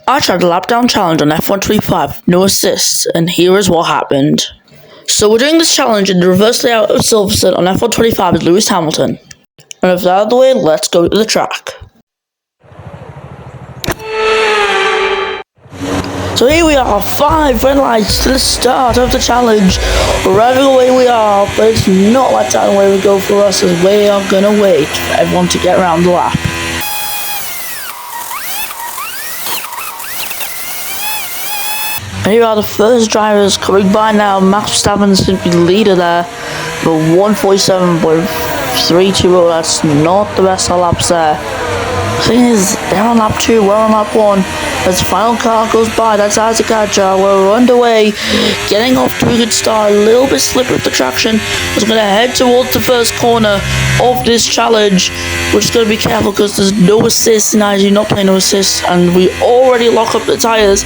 I tried a lap down challenge on F125, no assists, and here is what happened. So we're doing this challenge in the reverse layout of Silverstone on F125 with Lewis Hamilton. And with that out of the way, let's go to the track. So here we are, 5 red lights to the start of the challenge. Driving away we are, but it's not like that way we go for us, as we are gonna wait for everyone to get around the lap. And here are the first drivers coming by now. Max Verstappen's going to be the leader there, but 147.320, that's not the best of laps there. The thing is, they're on lap 2, we're on lap 1. As the final car goes by, that's A.G.E, we're underway, getting off to a good start, a little bit slippery with the traction. We're going to head towards the first corner of this challenge. We're just going to be careful because there's no assist in A.G.E, not playing no assist, and we already lock up the tyres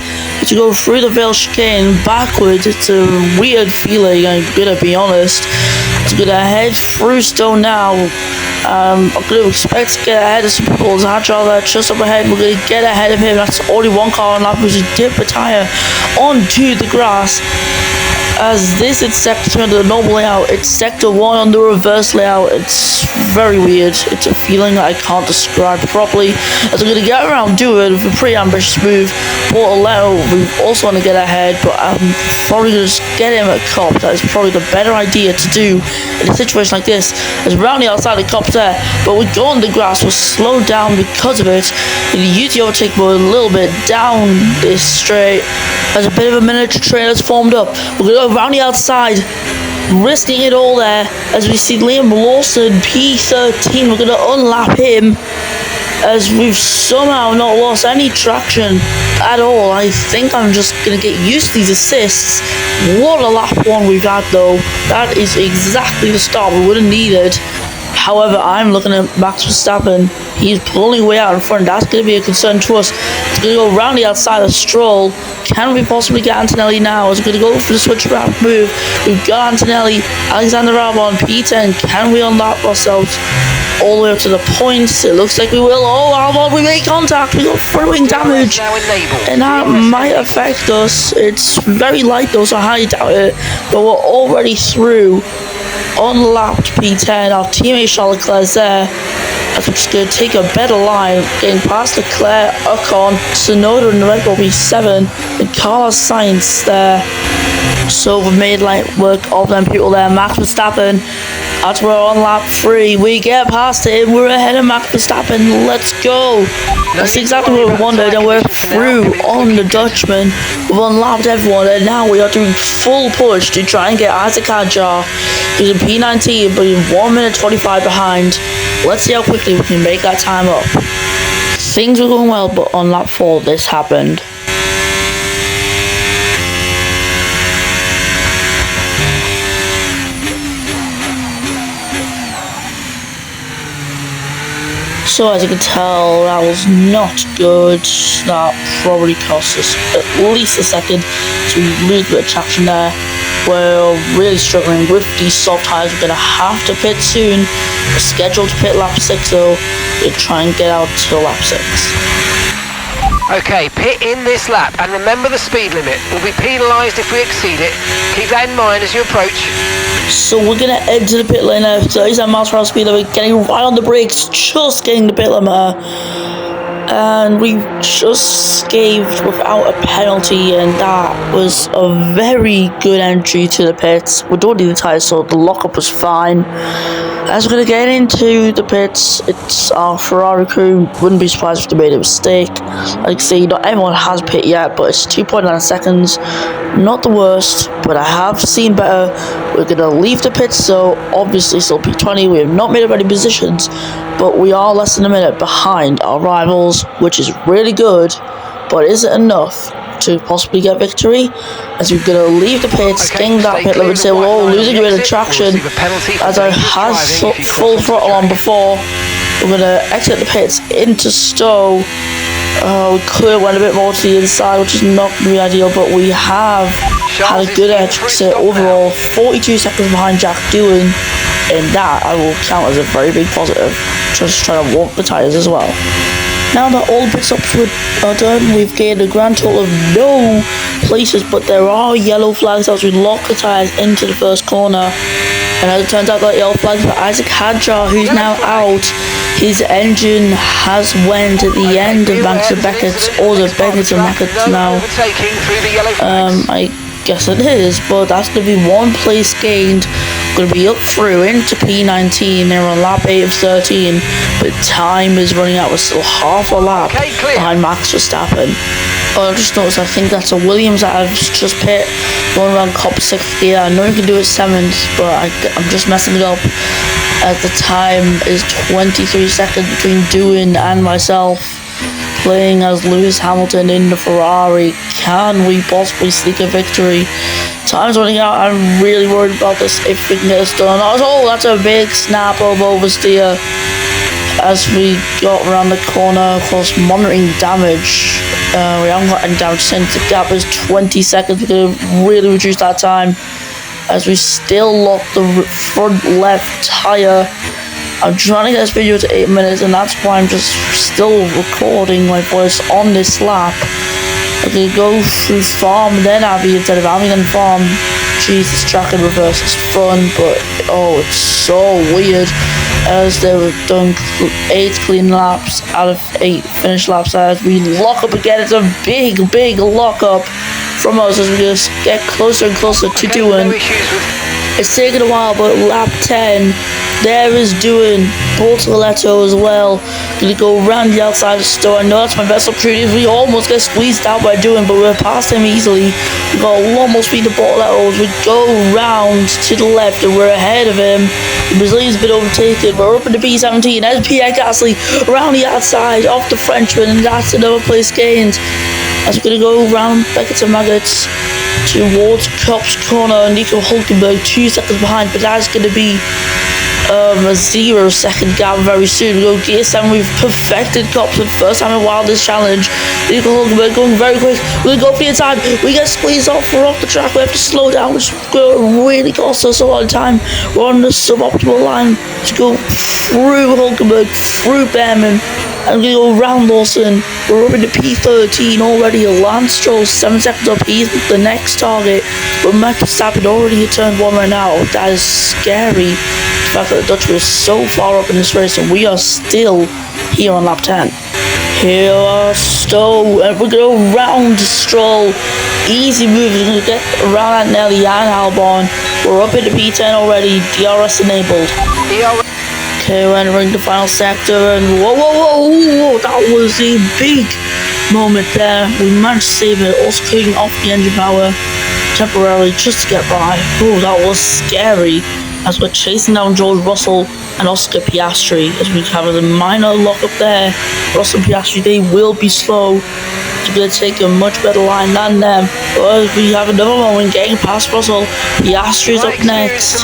to go through the Vale chicane backwards. It's a weird feeling, I'm going to be honest. It's going to head through still now. I'm going to expect to get ahead of some people. There's Agile there just up ahead. We're going to get ahead of him. That's only one car on lap, which is dip a tyre onto the grass. As this is sector 2 under the normal layout, it's sector 1 on the reverse layout. It's very weird. It's a feeling that I can't describe properly. As I'm going to get around do it with a pretty ambitious move. Portoletto, we also want to get ahead, but I'm probably going to just get him at cop. That is probably the better idea to do in a situation like this. As we're around the outside of the cop's there, but we go on the grass, we're slowed down because of it. We're going to use the overtake mode a little bit down this straight. As a bit of a miniature train has formed up. We're going to go around the outside, risking it all there. As we see Liam Lawson, P13, we're going to unlap him. As we've somehow not lost any traction at all. I think I'm just going to get used to these assists. What a lap 1 we've had though. That is exactly the start we would have needed. However, I'm looking at Max Verstappen. He's pulling way out in front. That's going to be a concern to us. It's going to go around the outside of Stroll. Can we possibly get Antonelli now? It's going to go for the switch around move. We've got Antonelli, Alexander Albon, P10. Can we unlock ourselves all the way up to the points? It looks like we will. Oh, Albon, we make contact. We got front wing damage. And that might affect us. It's very light though, so I highly doubt it. But we're already through. Unlapped P10, our teammate Charles Leclerc's there. I'm just going to take a better line, getting past Leclerc, Ocon, Tsunoda and the Red Bull P7, and Carlos Sainz there. So we've made light work of them people there. Max Verstappen, as we're on lap 3, we get past him, we're ahead of Max Verstappen, let's go. That's exactly what we wanted, and we're through on the Dutchman. We've unlapped everyone, and now we are doing full push to try and get Isaac Hadjar. He's in P19, but he's 1 minute 25 behind. Let's see how quickly we can make that time up. Things were going well, but on lap 4, this happened. So as you can tell, that was not good. That probably cost us at least a second, so we lose a bit of traction there. We're really struggling with these soft tyres. We're going to have to pit soon. We're scheduled to pit lap 6 though, to try and get out to lap 6. Okay, pit in this lap, and remember the speed limit. We'll be penalised if we exceed it. Keep that in mind as you approach. So we're going to enter the pit lane now. 37 miles per hour speed limit, getting right on the brakes, just getting the pit limit. And we just scathed without a penalty, and that was a very good entry to the pits. We don't need the tyres, so the lockup was fine. As we're going to get into the pits, it's our Ferrari crew. Wouldn't be surprised if they made a mistake. Like I say, not everyone has pit yet, but it's 2.9 seconds. Not the worst, but I have seen better. We're going to leave the pits, so obviously still P20. We have not made up any positions, but we are less than a minute behind our rivals, which is really good, but is it enough to possibly get victory? As we're going to leave the pits, getting that pit limit, say we're all losing a bit of traction, as I had full throttle on before. We're going to exit the pits into Stowe. We could have went a bit more to the inside, which is not going to be ideal, but we have had a good exit overall. 42 seconds behind Jack Doohan, and that I will count as a very big positive. Just trying to warp the tyres as well. Now that all the pit stops are done, we've gained a grand total of no places, but there are yellow flags as we lock the tyres into the first corner. And as it turns out, that yellow flag for A.G.E, who's now out. His engine has went at the end of Beckett's, or the Beckett's and Beckett's now. I guess it is, but that's going to be 1 place gained. Going to be up through into P19. They're on lap 8 of 13, but time is running out. We're still half a lap behind Max Verstappen. Oh, I just noticed, I think that's a Williams that I've just pit, going around Cop 6th gear. I know you can do it 7th, but I'm just messing it up. At the time is 23 seconds between Doohan and myself, playing as Lewis Hamilton in the Ferrari. Can we possibly sneak a victory? Time's running out. I'm really worried about this, if we can get this done. Oh, that's a big snap of oversteer as we got around the corner. Of course, monitoring damage. We haven't got any damage since the gap is 20 seconds. We're going to really reduce that time as we still lock the front left tyre. I'm trying to get this video to 8 minutes, and that's why I'm just still recording my voice on this lap. I could go through farm, then Abbey instead of Abbey and farm. Jeez, this track in reverse is fun, but oh, it's so weird. As they were doing 8 clean laps out of 8 finished laps, as we lock up again. It's a big lock up from us as we just get closer and closer to Doohan. It's taken a while, but lap 10, there is Doohan, Bortoletto as well. Gonna go around the outside of the store. I know that's my best opportunity. We almost get squeezed out by Doohan, but we're past him easily. We got a lot more speed to Bortoletto as we go round to the left, and we're ahead of him. The Brazilian's been overtaken. We're up in the P17. There's Pierre Gasly around the outside off the Frenchman, and that's another place gained. As we're gonna go around Beckett's and Maggots towards Cop's corner. Nico Hulkenberg 2 seconds behind, but that's going to be a 0 second gap very soon. We go gear 7. We've perfected Cop's for the first time in a while this challenge. Nico Hulkenberg going very quick. We're going to go for the inside. We get squeezed off. We're off the track. We have to slow down, which really costs us a lot of time. We're on the suboptimal line to go through Hulkenberg, through Behrman, and we go around Lawson. We're up into P13 already. Lance Stroll 7 seconds up. He's the next target. But Max Verstappen already at turn 1 right now. That is scary. The fact that the Dutchman is so far up in this race, and we are still here on lap 10. Here are Stowe, and we're going to round Stroll. Easy move. We're going to get around that Nelly and Albon. We're up into P10 already. DRS enabled. Okay, we're entering the final sector, and whoa, that was a big moment there. We managed to save it, also cutting off the engine power temporarily just to get by. Oh, that was scary, as we're chasing down George Russell and Oscar Piastri, as we have a minor lock up there. Russell and Piastri, they will be slow. They're going to take a much better line than them. But we have another moment getting past Russell. Piastri is up next. As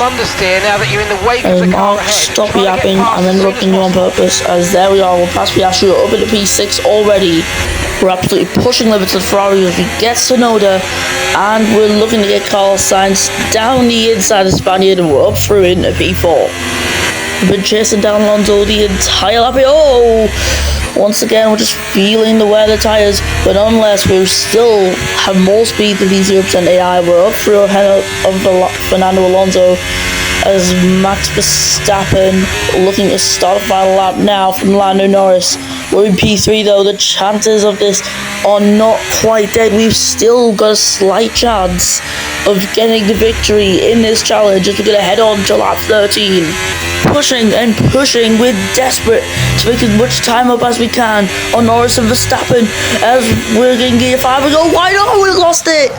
Mark, stop yapping. I'm interrupting you on purpose. As there we are, we're past Piastri, up into P6 already. We're absolutely pushing limits of Ferrari as we get Sonoda, and we're looking to get Carlos Sainz down the inside of Spaniard, and we're up through into P4. We've been chasing down Alonso the entire lap. Oh! Once again, we're just feeling the wear of the tyres, but unless we still have more speed than these 0% AI, we're up through ahead of Fernando Alonso, as Max Verstappen looking to start a final lap now from Lando Norris. We're in P3 though. The chances of this are not quite dead. We've still got a slight chance of getting the victory in this challenge as we're going to head on to lap 13. Pushing and pushing, we're desperate to make as much time up as we can on Norris and Verstappen as we're in gear 5. We go, why not? We've lost it!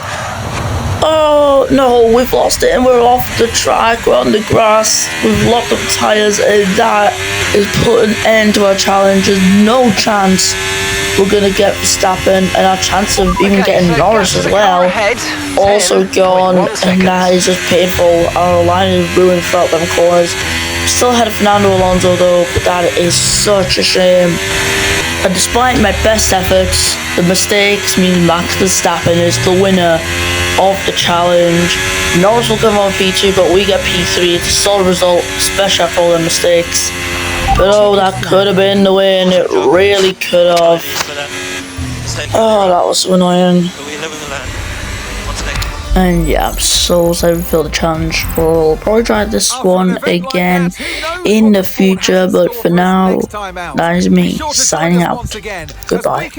Oh no, we've lost it and we're off the track. We're on the grass. We've locked up the tyres, and that is putting an end to our challenge. There's no chance we're going to get Verstappen, and our chance of even getting Norris as well also gone, and that is just painful. Our line is ruined throughout them corners. Still ahead of Fernando Alonso though, but that is such a shame. And despite my best efforts, the mistakes mean Max Verstappen is the winner of the challenge. Norris will come on P2, but we get P3. It's a solid result, especially after all the mistakes. But oh, that could have been the win. It really could have. Oh, that was so annoying. And yeah, I'm so excited for the challenge. We'll probably try this one again in the future, but for now, that is me signing out. Goodbye.